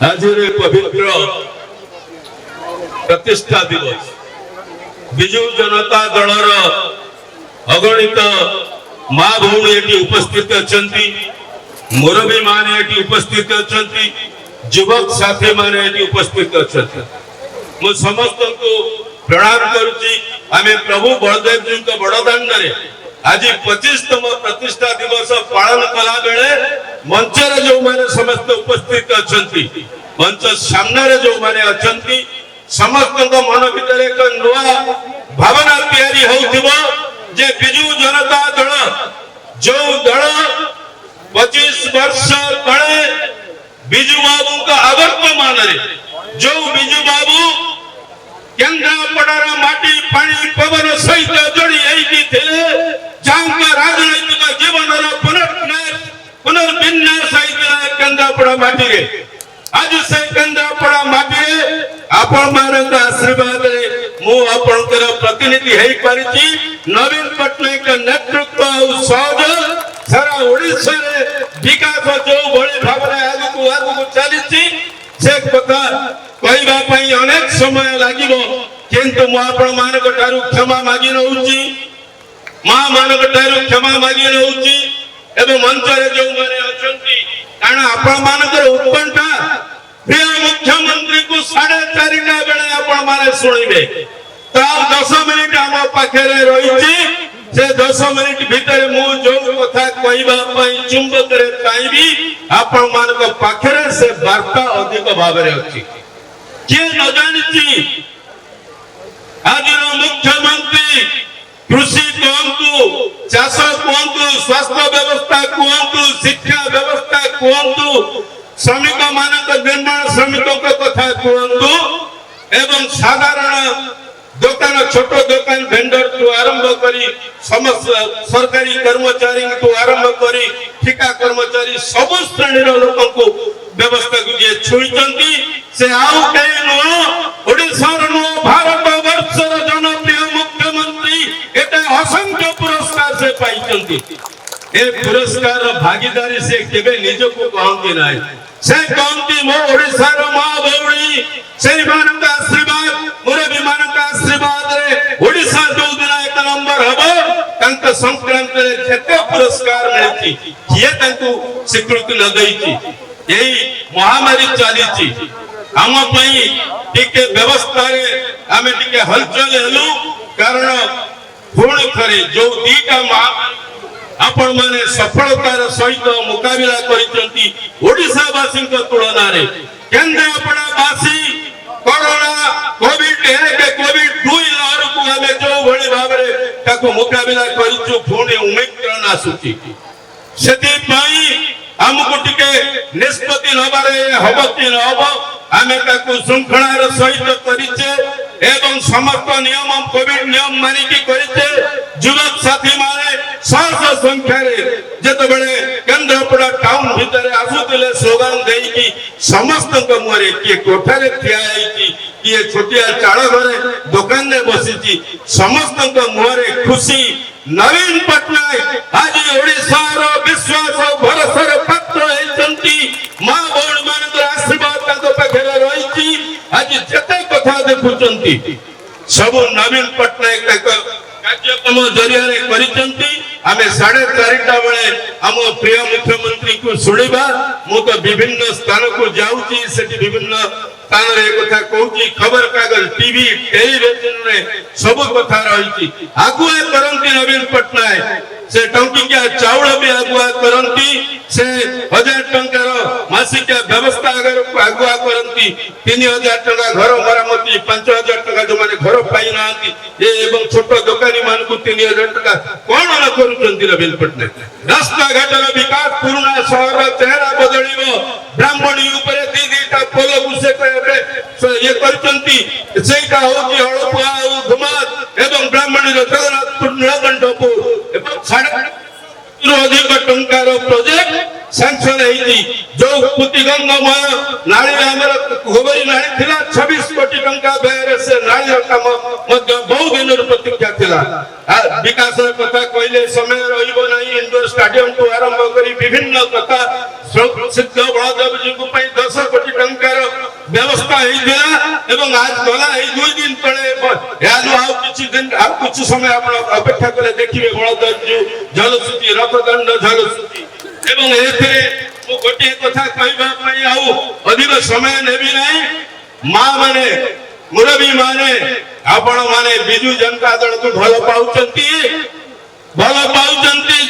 आज पवित्र प्रतिष्ठा दिवस विजु जनता दलर अगणित माँ भौणी ये उपस्थित अच्छा, मुरबी माने ये उपस्थित अच्छा, युवक साथी माने ये उपस्थित अच्छा। मु समस्त को प्रणाम करुच्ची। आमे प्रभु बलदेव जी को बड़दाण्ड आज 25तम प्रतिष्ठा दिवस पालन कला बेले मंचर जो माने समस्त उपस्थित अच्छा, मंच सामने जो माने अच्छा, समस्त मन भीतर एक नुआ भावना तैयारी होउथिबो जे बिजु जनता दल जो दल 25 वर्ष तले बिजु बाबू का आवर्तमान जो बिजु बाबू केन्द्रापड़ार माटी पानी पवन सहित जोड़ी राजनैतिक जीवन पुनर्विन्यास केन्द्रापड़ा माटी आज से केन्द्रापड़ा माटी आपण मान आशीर्वाद मु आपणकर प्रतिनिधि है पारिछि। नवीन पट्टनायक नेतृत्व सहयोग सारा ओडिशा रे विकास जो भली भाव आगु आगु चली से कथा कहबा पई अनेक समय लागिबो, किंतु मु आपण मानक ठारू क्षमा मागी रहउछि, मां मानक ठारू क्षमा मागी रहउछि। एबे मंच रे जो माने अछंती कारण आपण मानकर उत्कंठा प्रिय मुख्यमंत्री को 4:30 बेले आपण माने सुनिबे तो 10 मिनिट हम पाखे रही से 10 मिनिट भीतर मु जो कथा कहबा पई चुंबक रे चाहबी आपण मानक पाखे से वार्ता अधिक भाव रे अछि। के न जानिछि आज मुख्यमंत्री कृषि कहंतु, चाष कहंतु, स्वास्थ्य व्यवस्था कहंतु, शिक्षा व्यवस्था कहंतु, श्रमिक मानक निर्माण श्रमिकों का कथा कहंतु एवं साधारण दुकान छोट दुकान भेंडर तो आरंभ करी समस्त सरकारी कर्मचारी तो आरंभ करी ठिका कर्मचारी सब श्रेणी लोक को व्यवस्था को जे छुईचंती से आउ के नो ओडिसा नो भारत वर्षर जनप्रिय मुख्यमंत्री एटा असंख्य पुरस्कार से पाइचंती। ए पुरस्कार भागीदारी से केबे निज को कहंती नाही, से कहंती मो ओडिसा रो मां भौणी से मानक आशीर्वाद मुरबी मानक आशीर्वाद रे ओडिसा जो दिन एक नंबर हबो तंक संक्रांत रे जेते पुरस्कार मिलती किए तंकु स्वीकृति न देइची। एही महामारी चालीची हम पई टिके व्यवस्था रे आमे टिके हलचल हेलु कारण पुणी थरे जो दीटा महामारी आपण माने सफलतार सहित मुकाबला करिसंती ओडिसा वासी तुलना रे केन्द्रापड़ा वासी कोरोना कोविड के कोविड 2 लहर को हमें जो भली भाव रे ताको मुकाबला करिछु पुणी उमेकरण आसुची सेति पई हमको टिके निष्पत्ति नबारे हबति न हबो आमे ताको श्रृंखलार सहित करिचे एवं समस्त नियम कोविड नियम मानि की करिचे। युवक साथी माने सहस्र संख्या रे जत बेले केन्द्रापड़ा टाउन भीतर आसुतिले स्लोगान देई की समस्त को मोरे के कोठारे थिया आईची किए छोटिया चाळ घरे दुकान रे बसीची समस्त को मोरे खुशी। नवीन पट्टनायक आज ओडिसा रो विश्वास भरोसा रे पात्र हेचंती मां भौणी मानकर आशीर्वाद ताको पाखरे रहिची। आज जते कथा देखुचंती सब नवीन पट्टनायक ताको कार्यक्रम जरिया रे करिचंती। आमे 4:30 बेले हम प्रिय मुख्यमंत्री को सुनिबा मु तो विभिन्न स्थान को जाउची सेठी विभिन्न स्थान रे कथा कहूची खबर कागज टीवी टेलीविजन रे सब कथा रहिची। आगुआ करंती नवीन पट्टनायक से टंकिया चाउल भी आगुआ करंती से 1000 टंकार मासिक व्यवस्था अगर आगुआ करंती 3000 टका घर मरामती 5000 टका जो माने घर पाई नांती ए एवं छोट दुकानी मान को 3000 टका कोन न करूचंती नवीन पट्टनायक। रास्ता घाटर विकास पुराना शहर चेहरा बदलिबो ब्राह्मणी ऊपर दीदीटा पोल गुसे ये करचंती सेटा होची हळपुआ धुमात एवं ब्राह्मणी जगन्नाथपुर नीलकंठपुर एवं अधिक टंकार प्रोजेक्ट सैंक्शन है जो पुतिगंगमय नाली हमर गोबरी नाली थिला 26 कोटी टंका बेरे से नाली काम मध्य बहु दिन प्रतीक्षा थिला। विकास कथा कहले समय रहिबो नहीं इंडोर स्टेडियम को आरंभ करी विभिन्न कथा सिद्ध बलदेव जी को 10 कोटी टंका व्यवस्था एवं आज गला 2 दिन तले कुछ समय आप अपेक्षा करे देखिए गणतंत्र जलसूची रक्तदंड जलसूची एवं गोटे कथा कहवाई अधिक समय नेबी नहीं माँ माने मुरबी माने आपण माने बिजू जनता दल को भल पाउचंती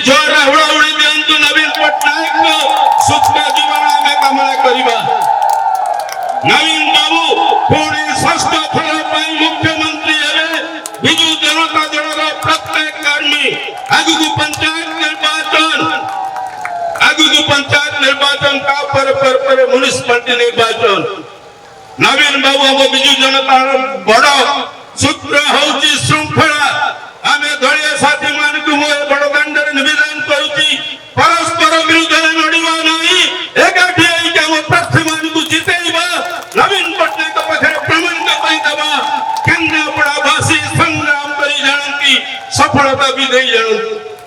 जोर हुड़ाहुड़ी दियंतु नवीन पटनायक को सुख जीवन आमे कामना करिबा नवीन बाबू पुणे षष्ठ थर मुख्यमंत्री हेले बिजू जनता दल प्रत्येक कर्मी आगु पंचायत निर्वाचन का पर म्युनिसिपालिटी निर्वाचन नवीन बाबू हम बिजू जनता बड़ सूत्र होची श्रृंखला आमे दलीय साथी मान को बड़ दंडर निवेदन करूची परस्पर विरुद्ध लड़िबा नहीं एकाठी आइके हम प्रार्थी मान को जितेइबा नवीन पटनायक पाखे प्रमाण कई दबा केन्द्रापड़ा भाषी संग्राम करी जानती सफलता भी दे जानती।